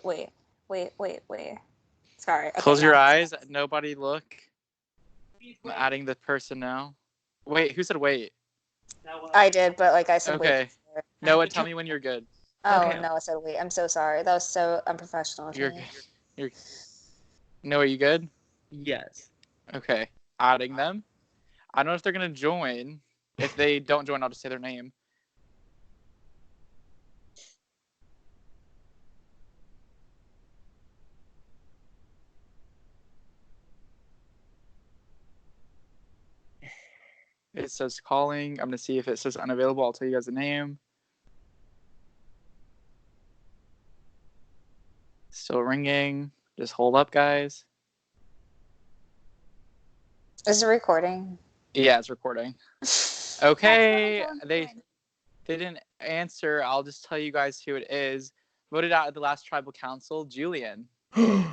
wait. Sorry. Okay, Close your eyes. Nobody look. I'm adding the person now. Wait, who said wait? I did, but like I said, Okay. wait. Noah, tell me when you're good. Oh, Okay. Noah said wait. I'm so sorry. That was so unprofessional of me. You're. Noah, you good? Yes. Okay. Adding them. I don't know if they're gonna join. If they don't join, I'll just say their name. It says calling. I'm gonna see if it says unavailable. I'll tell you guys the name. Still ringing. Just hold up, guys. Is it recording? Yeah, it's recording. Okay, they didn't answer. I'll just tell you guys who it is. Voted out at the last tribal council, Julian. Okay.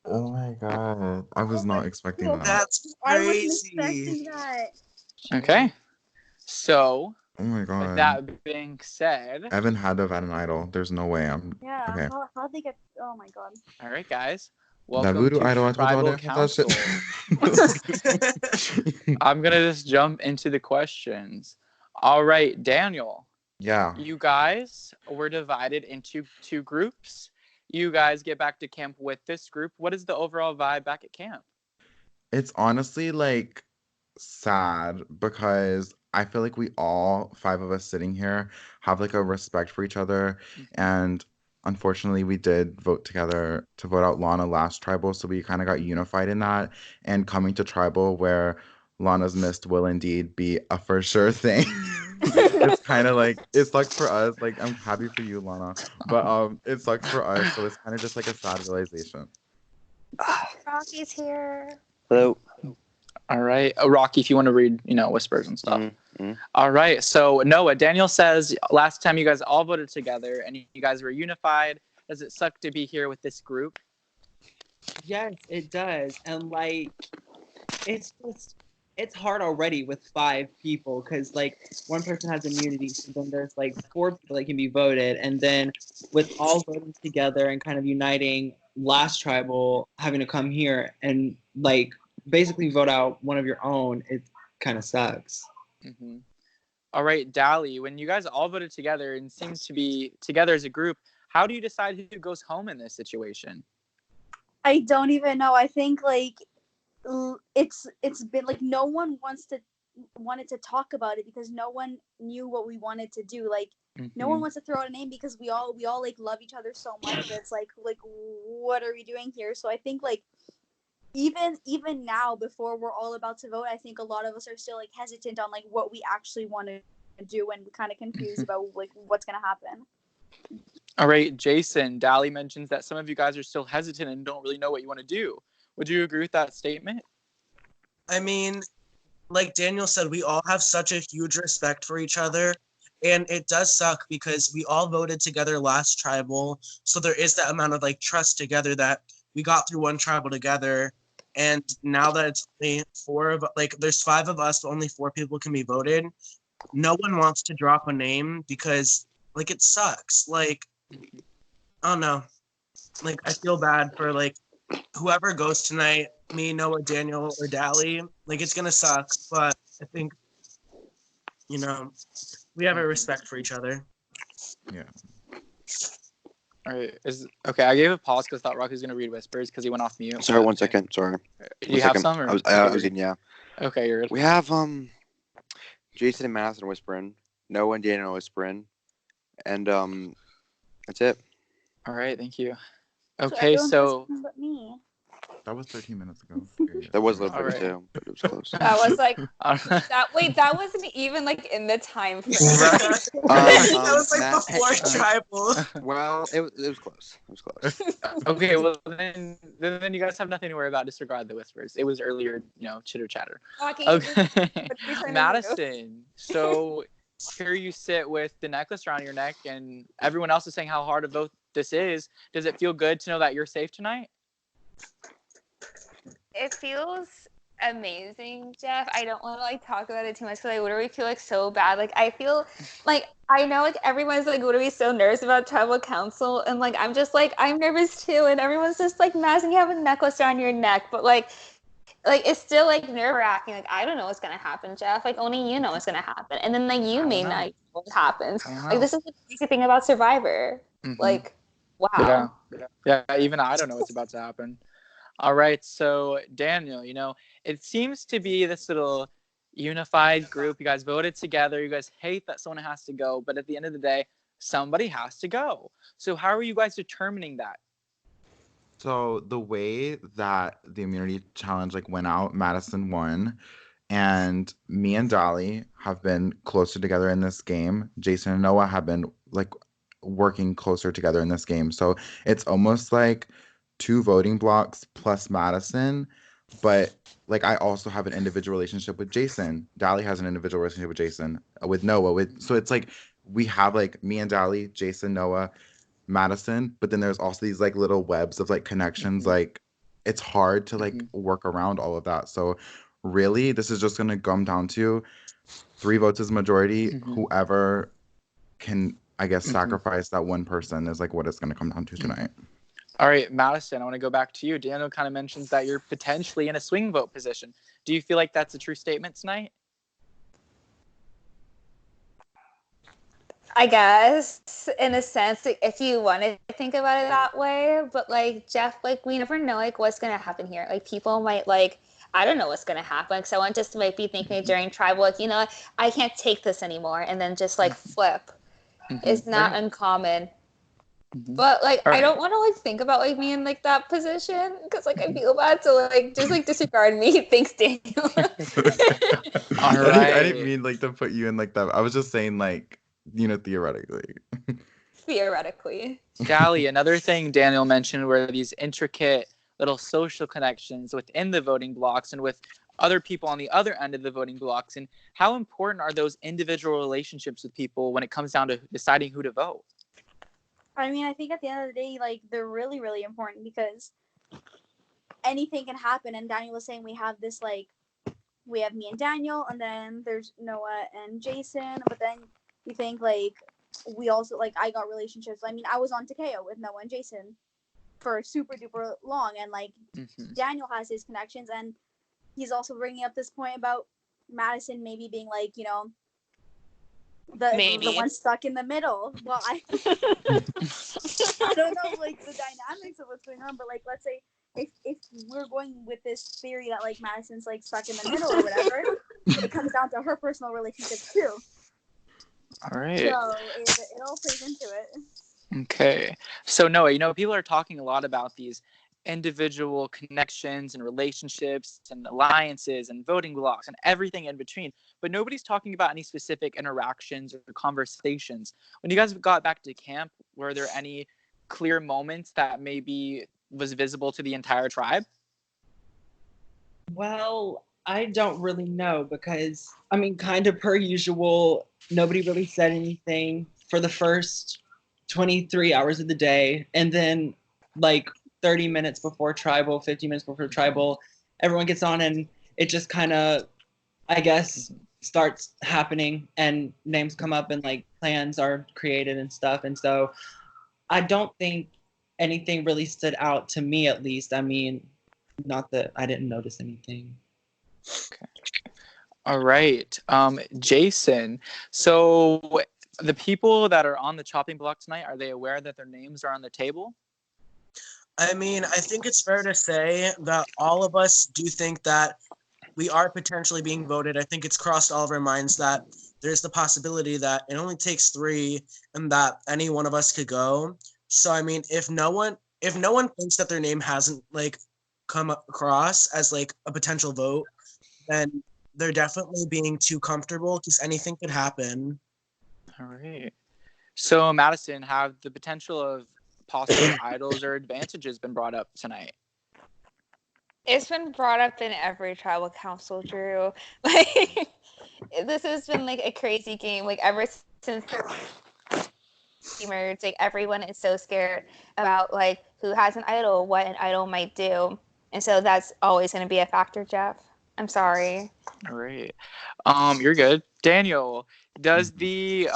Oh my god. I was not expecting that. That's I wasn't crazy. expecting that. Okay. So, Oh my with god. that being said, Evan had to have had an idol. There's no way. Yeah. Okay. How'd they get? Oh my god. all right, guys. That Welcome voodoo to idol, I told y'all tribal that council. shit. I'm gonna just jump into the questions. All right, Daniel. Yeah. You guys were divided into two groups. You guys get back to camp with this group. What is the overall vibe back at camp? It's honestly like sad because I feel like we all, 5 of us sitting here, have like a respect for each other. And unfortunately, we did vote together to vote out Lana last tribal. So we kind of got unified in that. And coming to tribal where Lana's missed will indeed be a for sure thing. It's kind of like, it sucks for us. Like, I'm happy for you, Lana. But it sucks for us. So it's kind of just like a sad realization. Rocky's here. Hello. All right. Rocky, if you want to read, whispers and stuff. Mm-hmm. All right. So, Noah, Daniel says last time you guys all voted together and you guys were unified. Does it suck to be here with this group? Yes, it does. And like, it's hard already with 5 people because like one person has immunity, so then there's like 4 people that can be voted, and then with all voting together and kind of uniting last tribal having to come here and like basically vote out one of your own, it kind of sucks. Mm-hmm. All right, Dali, when you guys all voted together and seem to be together as a group, how do you decide who goes home in this situation? I don't even know. I think like it's been like no one wanted to talk about it because no one knew what we wanted to do. Like no one wants to throw out a name because we all like love each other so much that it's like what are we doing here? So I think like even now before we're all about to vote, I think a lot of us are still like hesitant on like what we actually want to do and kind of confused about like what's gonna happen. All right, Jason, Dali mentions that some of you guys are still hesitant and don't really know what you want to do. Would you agree with that statement? I mean, like Daniel said, we all have such a huge respect for each other. And it does suck because we all voted together last tribal. So there is that amount of like trust together that we got through one tribal together. And now that it's only 4 of there's 5 of us, but only 4 people can be voted. No one wants to drop a name because like it sucks. Like, I don't know. Like I feel bad for like whoever goes tonight, me, Noah, Daniel, or Dali. Like it's gonna suck, but I think we have a respect for each other. Yeah. All right. Okay, I gave a pause because I thought Rocky was going to read whispers because he went off mute. Sorry, 1 second. Sorry. You have some? Or? I was in, yeah. Okay, you're good. We have Jason and Madison whispering, Noah and Daniel whispering, and that's it. All right, thank you. Okay, so but me. That was 13 minutes ago. That was a little bit Alright. too, but it was close. That was like that wasn't even like in the time frame. That was like Matt- before tribal. Well, it was close. It was close. Okay, well then you guys have nothing to worry about. Disregard the whispers. It was earlier, chitter chatter. Okay, Madison. So here you sit with the necklace around your neck, and everyone else is saying how hard a vote this is. Does it feel good to know that you're safe tonight? It feels amazing, Jeff. I don't want to like talk about it too much because I literally feel like so bad. Like I feel like I know like everyone's like literally so nervous about tribal council, and like I'm just like I'm nervous too, and everyone's just like, Madison, you have a necklace around your neck, but like it's still like nerve wracking. Like I don't know what's gonna happen, Jeff. Like only you know what's gonna happen, and then like you may not know what happens. Like this is the crazy thing about Survivor. Like wow. Yeah. Even I don't know what's about to happen. All right, so Daniel, it seems to be this little unified group. You guys voted together. You guys hate that someone has to go, but at the end of the day, somebody has to go. So how are you guys determining that? So the way that the immunity challenge went out, Madison won, and me and Dolly have been closer together in this game. Jason and Noah have been working closer together in this game. So it's almost like 2 voting blocks plus Madison, but I also have an individual relationship with Jason. Dolly has an individual relationship with Jason, with Noah. So it's we have me and Dolly, Jason, Noah, Madison, but then there's also these little webs of connections. It's hard to work around all of that. So really, this is just gonna come down to 3 votes is majority. Whoever can, I guess, sacrifice that one person is what it's gonna come down to tonight. All right, Madison, I want to go back to you. Daniel kind of mentions that you're potentially in a swing vote position. Do you feel like that's a true statement tonight? I guess, in a sense, if you want to think about it that way. But Jeff, we never know what's gonna happen here. People might I don't know what's gonna happen. Someone just might be thinking during tribal, I can't take this anymore, and then just flip. It's not uncommon. But I don't want to think about me in that position because I feel bad to just disregard me. Thanks, Daniel. All right. I didn't mean to put you in that. I was just saying theoretically. Theoretically. Dolly, another thing Daniel mentioned were these intricate little social connections within the voting blocks and with other people on the other end of the voting blocks. And how important are those individual relationships with people when it comes down to deciding who to vote? I mean, I think at the end of the day, they're really, really important because anything can happen. And Daniel was saying we have this, we have me and Daniel, and then there's Noah and Jason. But then you think, we also, I got relationships. I mean, I was on Takeo with Noah and Jason for super duper long. And, Daniel has his connections. And he's also bringing up this point about Madison maybe being, the one stuck in the middle. Well, I don't know the dynamics of what's going on, but let's say if we're going with this theory that Madison's stuck in the middle or whatever, it comes down to her personal relationship too. All right. So it all plays into it. Okay. So Noah, people are talking a lot about these individual connections and relationships and alliances and voting blocks and everything in between, but nobody's talking about any specific interactions or conversations. When you guys got back to camp, were there any clear moments that maybe was visible to the entire tribe? Well, I don't really know because, I mean, kind of per usual, nobody really said anything for the first 23 hours of the day. And then 30 minutes before tribal, 15 minutes before tribal, everyone gets on and it just kind of, I guess, starts happening and names come up and plans are created and stuff. And so I don't think anything really stood out to me, at least. I mean, not that I didn't notice anything. Okay. All right. Jason, so the people that are on the chopping block tonight, are they aware that their names are on the table? I mean, I think it's fair to say that all of us do think that we are potentially being voted. I think it's crossed all of our minds that there's the possibility that it only takes 3 and that any one of us could go. So, I mean, if no one thinks that their name hasn't come across as a potential vote, then they're definitely being too comfortable because anything could happen. All right. So, Madison, have the potential of possible idols or advantages been brought up tonight? It's been brought up in every tribal council, Drew. This has been a crazy game. Ever since the merge, everyone is so scared about who has an idol, what an idol might do, and so that's always going to be a factor, Jeff. I'm sorry. All right. You're good. Daniel, does the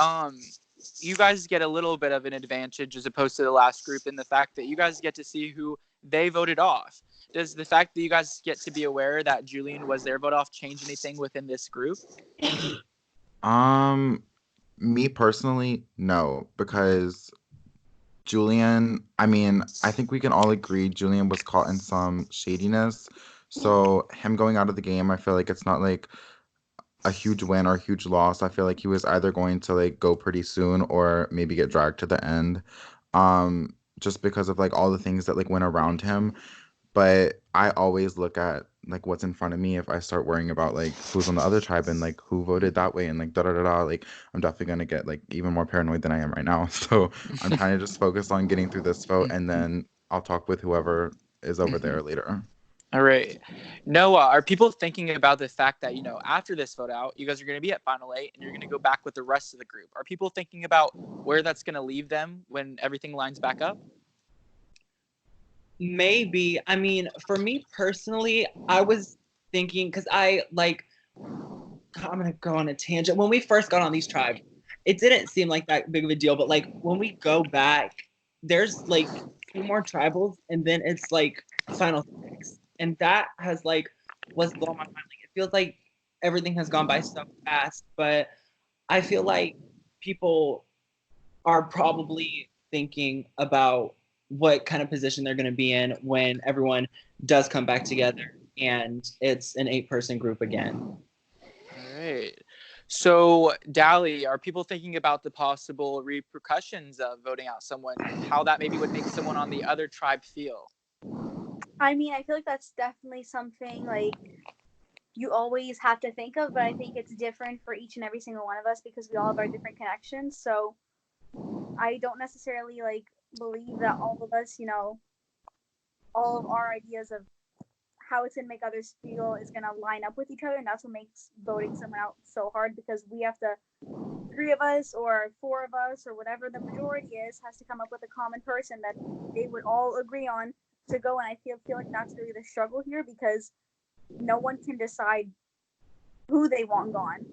you guys get a little bit of an advantage as opposed to the last group in the fact that you guys get to see who they voted off? Does the fact that you guys get to be aware that Julian was their vote off change anything within this group? Me personally, no, because Julian, I mean, I think we can all agree Julian was caught in some shadiness. So him going out of the game, I feel like it's not like a huge win or a huge loss. I feel like he was either going to like go pretty soon or maybe get dragged to the end. Just because of like all the things that like went around him. But I always look at like what's in front of me if I start worrying about like who's on the other tribe and like who voted that way and like da da da da. Like I'm definitely gonna get like even more paranoid than I am right now. So I'm trying to just focus on getting through this vote and then I'll talk with whoever is over there later. All right. Noah, are people thinking about the fact that, after this vote out, you guys are going to be at Final 8 and you're going to go back with the rest of the group? Are people thinking about where that's going to leave them when everything lines back up? Maybe. I mean, for me personally, I was thinking, because I'm going to go on a tangent. When we first got on these tribes, it didn't seem like that big of a deal. But like when we go back, there's like 2 more tribals and then it's like Final 6. And that has was blowing my mind. Like, it feels like everything has gone by so fast, but I feel like people are probably thinking about what kind of position they're going to be in when everyone does come back together and it's an 8-person group again. All right. So, Dally, are people thinking about the possible repercussions of voting out someone, how that maybe would make someone on the other tribe feel? I mean, I feel like that's definitely something like you always have to think of, but I think it's different for each and every single one of us because we all have our different connections. So I don't necessarily believe that all of us, all of our ideas of how it's gonna make others feel is gonna line up with each other, and that's what makes voting someone out so hard because we have to 3 of us or 4 of us or whatever the majority is has to come up with a common person that they would all agree on to go, and I feel like that's really the struggle here because no one can decide who they want gone.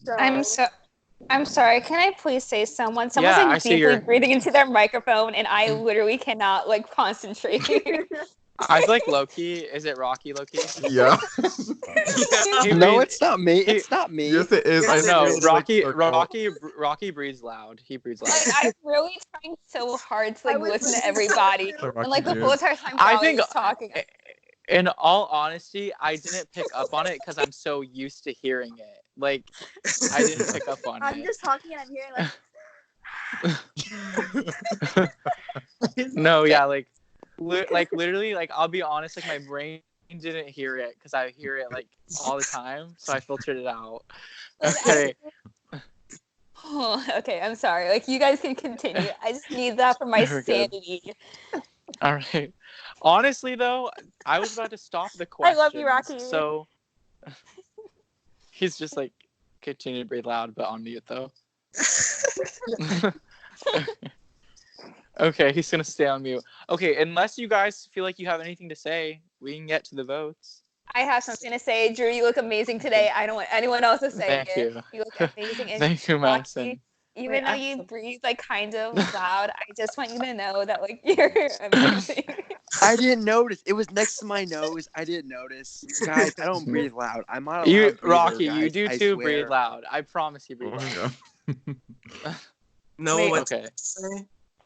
So I'm sorry. Can I please say someone's deeply breathing into their microphone, and I literally cannot concentrate. I feel like Loki. Is it Rocky Loki? Yeah. No, it's not me. It's not me. Yes, it is. I know. Rocky breathes loud. He breathes loud. I'm really trying so hard to listen to everybody, and the whole entire time I was talking. In all honesty, I didn't pick up on it because I'm so used to hearing it. I didn't pick up on it. I'm just talking and I'm hearing No, yeah, literally, I'll be honest, my brain didn't hear it because I hear it all the time, so I filtered it out. Okay. Oh, okay, I'm sorry. You guys can continue. I just need that for my sanity. All right. Honestly, though, I was about to stop the question. I love you, Rocky. So he's just continue to breathe loud, but on mute though. Okay, he's gonna stay on mute. Okay, unless you guys feel like you have anything to say, we can get to the votes. I have something to say. Drew, you look amazing today. I don't want anyone else to say Thank you. You look amazing. And Thank you, Madison. Even though you breathe kind of loud, I just want you to know that you're amazing. I didn't notice. It was next to my nose. I didn't notice. Guys, I don't breathe loud. I'm not a loud breather, Rocky, guys, you do I too swear. breathe loud. I promise you breathe loud. No, okay.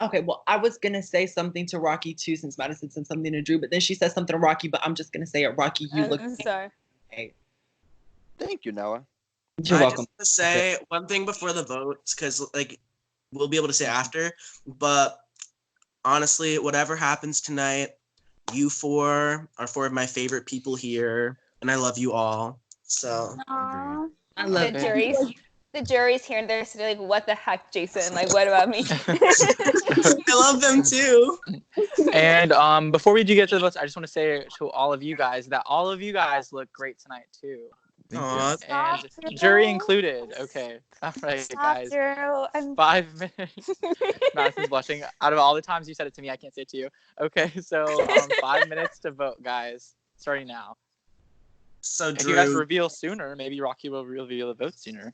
Okay, well, I was going to say something to Rocky too since Madison said something to Drew, but then she said something to Rocky, but I'm just going to say it. Rocky, you look... I'm sorry. Hey. Thank you, Noah. You're welcome. I just want to say one thing before the votes, because we'll be able to say after, but honestly, whatever happens tonight, you 4 are 4 of my favorite people here, and I love you all. So Aww. I love the jury's here and they're sitting what the heck, Jason? What about me? I love them too. And before we do get to the votes, I just want to say to all of you guys that all of you guys look great tonight too. And jury included. Okay. All right, guys. 5 minutes. Madison's blushing. Out of all the times you said it to me, I can't say it to you. Okay, so 5 minutes to vote, guys. Starting now. So If Drew, you guys reveal sooner, maybe Rocky will reveal the vote sooner.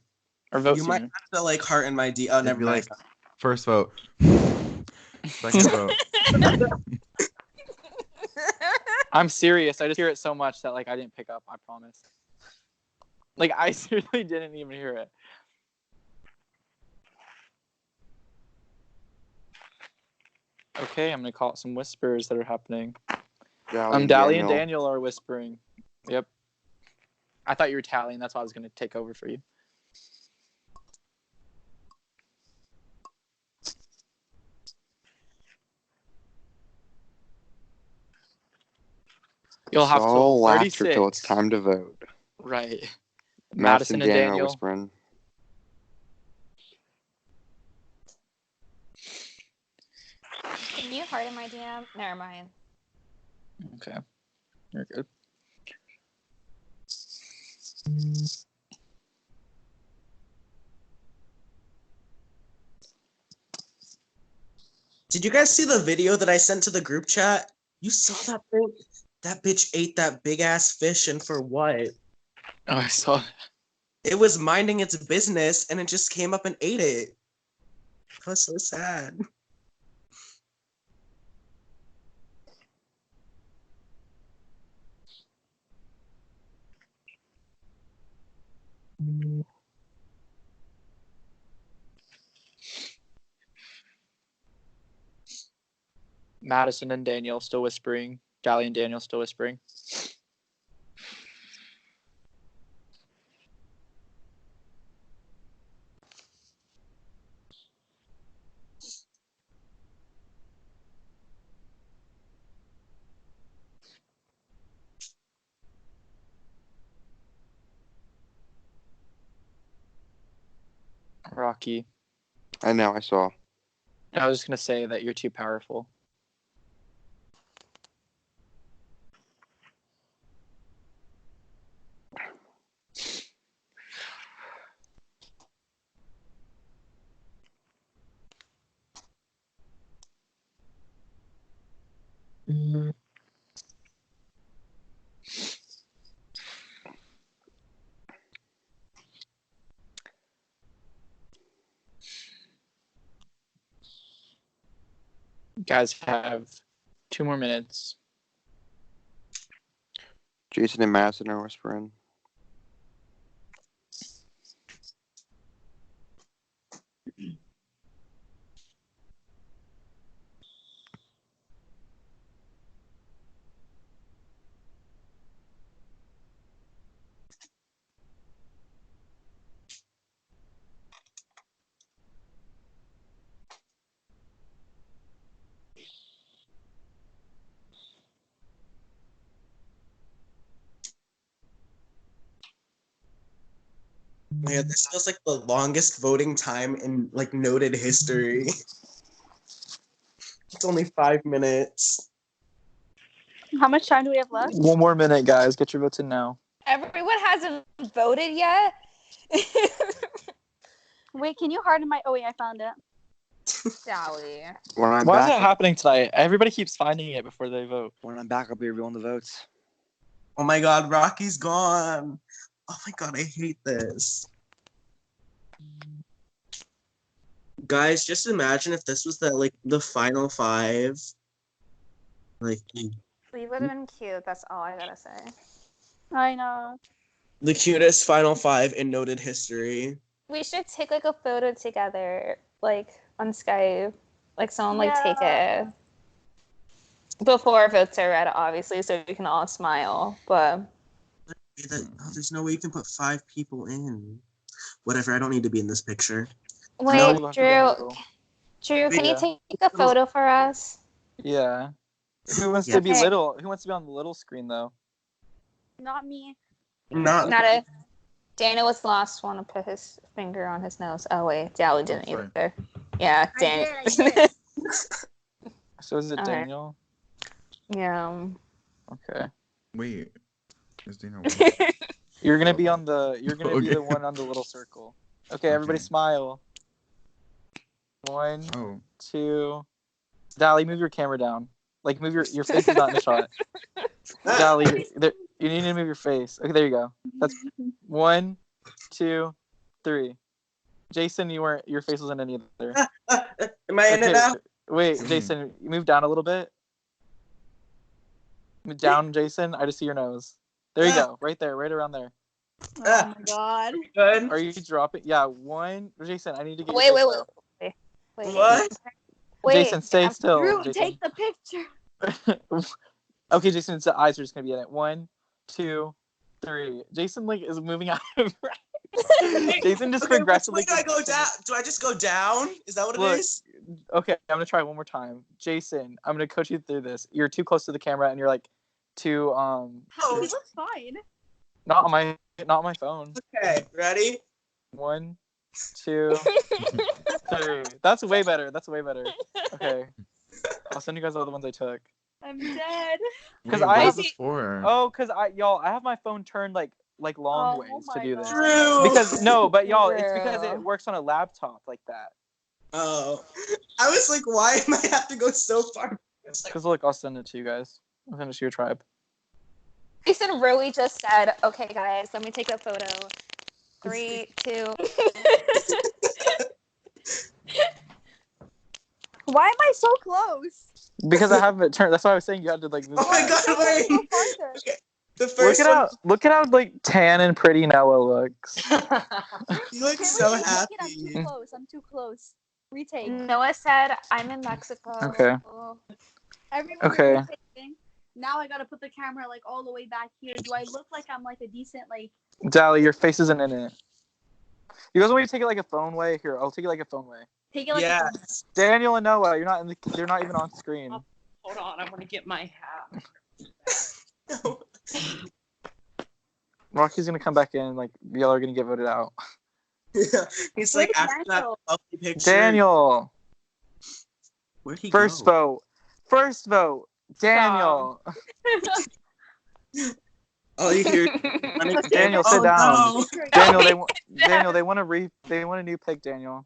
Or vote you sooner. might have to like heart in my D. Oh, It'd never be mind. like first vote, second vote. I'm serious. I just hear it so much that like I didn't pick up. I promise. Like I seriously didn't even hear it. Okay, I'm gonna call it some whispers that are happening. Dally and Daniel are whispering. Yep. I thought you were tallying. That's why I was gonna take over for you. You'll have so to laughter till it's time to vote. Right. Madison and Daniel whispering. Can you heart in my DM? Never mind. Okay. You're good. Did you guys see the video that I sent to the group chat? You saw that thing? That bitch ate that big ass fish, and for what? Oh, I saw that. It was minding its business, and it just came up and ate it. That was so sad. Madison and Daniel still whispering. Dally and Daniel still whispering. Rocky. I know, I saw. I was just gonna say that you're too powerful. You guys have 2 more minutes. Jason and Madison are whispering. Man, this feels like the longest voting time in like noted history. It's only 5 minutes. How much time do we have left? 1 more minute, guys. Get your votes in now. Everyone hasn't voted yet. Wait, can you harden my? Oh wait, I found it. Sally. When I'm Why is back, that happening tonight? Everybody keeps finding it before they vote. when I'm back, I'll be revealing the votes. Oh my god, Rocky's gone. Oh my god, I hate this. Guys, just imagine if this was the final 5. Like We would have been cute. That's all I gotta say. I know. the cutest final 5 in noted history. We should take like a photo together, like on Skype. Like someone like take Yeah. it before votes are read, obviously, so we can all smile. But There's no way you can put 5 people in. Whatever, I don't need to be in this picture. wait, No. Drew, can you Yeah. take a photo for us? Yeah. Who wants Yeah. to be Okay. little? Who wants to be on the little screen though? Not me. Not Dana was the last one to put his finger on his nose. Oh wait, Dally didn't sorry. either. Yeah, Dan. I did. So is it All right. Daniel? Yeah. Okay. Wait, is Dana? You're gonna be on the. You're gonna be Okay. the one on the little circle. Okay, everybody Okay. smile. 1, Oh, 2. Dally, move your camera down. Like move your face is not in the shot. Dally, You need to move your face. Okay, there you go. That's 1, 2, 3. Jason, your face wasn't in either. Am I in it now? Wait, Jason, you move down a little bit. Move down, Jason. I just see your nose. There you go. Right there. Right around there. Oh my god. Good. Are you dropping? Yeah, 1. Jason, I need to get Wait. What? Wait, Jason, stay still. Drew, Jason. take the picture. Okay, Jason's eyes are just gonna be in it. 1, 2, 3. Jason is moving out of Jason just progressively. Do I go down? Do I just go down? Is that what it is? Okay, I'm gonna try one more time. Jason, I'm gonna coach you through this. You're too close to the camera, and you're too He looks fine. Not on my phone. Okay, ready? 1, 2, 3. That's way better. Okay, I'll send you guys all the ones I took. I'm dead. Because I have before. Because I have my phone turned like long ways to do this. True. Because it's because it works on a laptop like that. Oh, I was like, why am I have to go so far? Because look, I'll send it to you guys. I'll send it to your tribe. Jason really just said, "Okay, guys, let me take a photo." 3, 2. Why am I so close? Because I have it turned. That's why I was saying you had to move. Oh my god, wait. Okay. The first look at how tan and pretty Noah looks. You look so happy. I'm too close. Retake. Noah said, "I'm in Mexico." Okay. Everyone okay. Retaking. Now I gotta put the camera all the way back here. Do I look like I'm a decent Dally, your face isn't in it. You guys want me to take it a phone way? Here, I'll take it a phone way. Take it a phone. Daniel and Noah, you're not even on screen. Oh, hold on, I want to get my hat. No. Rocky's gonna come back in, y'all are gonna get voted out. Yeah. He's after that lovely picture. Daniel. Where'd he First go? vote. Daniel. Oh, you hear? Daniel, sit down. No. Daniel, they want a new pick, Daniel.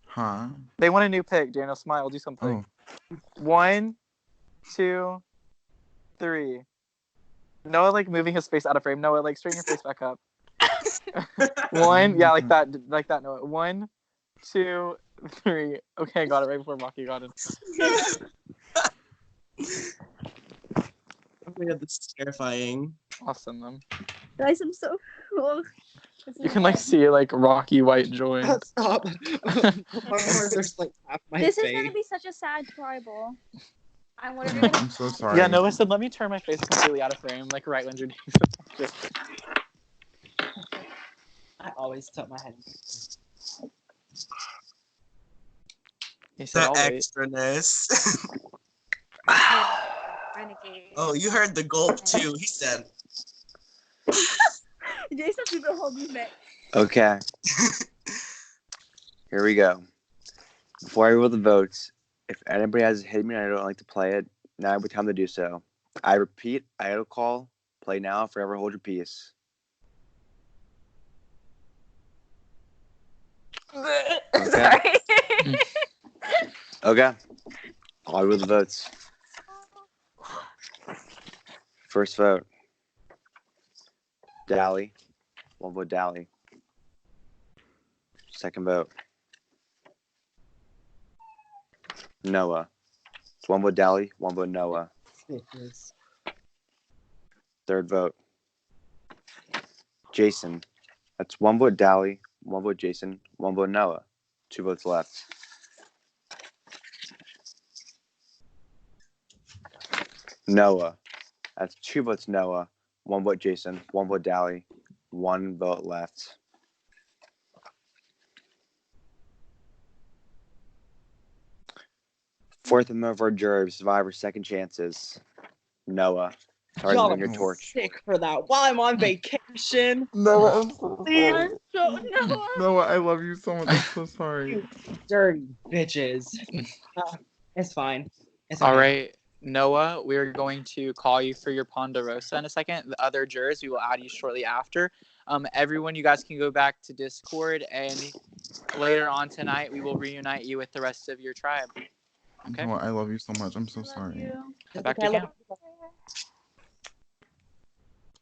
Huh? They want a new pick, Daniel. Smile, do something. Oh. 1, 2, 3. Noah moving his face out of frame. Noah, straighten your face back up. 1, yeah, like that, Noah. 1, 2, 3. Okay, I got it right before Rocky got it. Oh my god, this is terrifying. I'll send them. Guys, I'm so cool. You can see Rocky white joint. Stop. There's half my this face. is gonna be such a sad tribal. I'm so sorry. Yeah, Noah said, let me turn my face completely out of frame, right when you're I always tuck my head. He said, The extraness. Oh, you heard the gulp too. He said. Jason threw the whole movement. Okay. Here we go. Before I roll the votes, if anybody has a Hitman and I don't like to play it, now would be time to do so. I repeat, idle call, play now, forever hold your peace. Sorry. Okay. I'll roll the votes. First vote. Dally. 1 vote Dally. Second vote. Noah. It's 1 vote Dally, 1 vote Noah. Third vote. Jason. That's 1 vote Dally, 1 vote Jason, 1 vote Noah. 2 votes left. Noah. That's 2 votes Noah, 1 vote Jason, 1 vote Dally, 1 vote left. Fourth member of our jury, Survivor Second Chances. Noah. Sorry to Y'all win your are torch. sick for that. While I'm on vacation. Noah, I'm so sorry. Noah. Noah, I love you so much. I'm so sorry. You dirty bitches. It's fine. It's All okay. right, Noah, we're going to call you for your Ponderosa in a second. The other jurors, we will add you shortly after. Everyone, you guys can go back to Discord, and later on tonight, we will reunite you with the rest of your tribe. Okay. Noah, I love you so much. I'm so Love sorry. you. Back to camp.